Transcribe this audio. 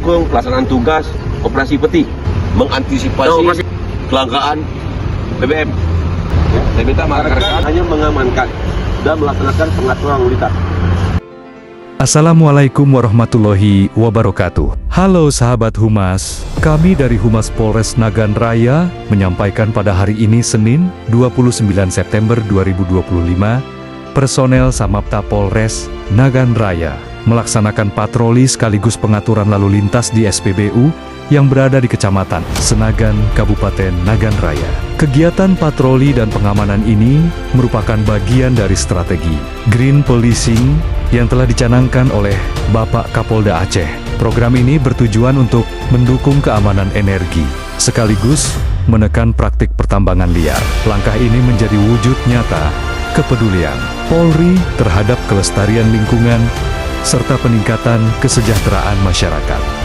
mendukung pelaksanaan tugas operasi peti, mengantisipasi kelangkaan BBM. Ya, saya minta masyarakat hanya mengamankan dan melaksanakan pengaturan lalu lintas. Assalamualaikum warahmatullahi wabarakatuh. Halo sahabat Humas, kami dari Humas Polres Nagan Raya menyampaikan pada hari ini Senin 29 September 2025, personel Samapta Polres Nagan Raya melaksanakan patroli sekaligus pengaturan lalu lintas di SPBU yang berada di Kecamatan Senagan, Kabupaten Nagan Raya. Kegiatan patroli dan pengamanan ini merupakan bagian dari strategi Green Policing yang telah dicanangkan oleh Bapak Kapolda Aceh. Program ini bertujuan untuk mendukung keamanan energi, sekaligus menekan praktik pertambangan liar. Langkah ini menjadi wujud nyata kepedulian Polri terhadap kelestarian lingkungan serta peningkatan kesejahteraan masyarakat.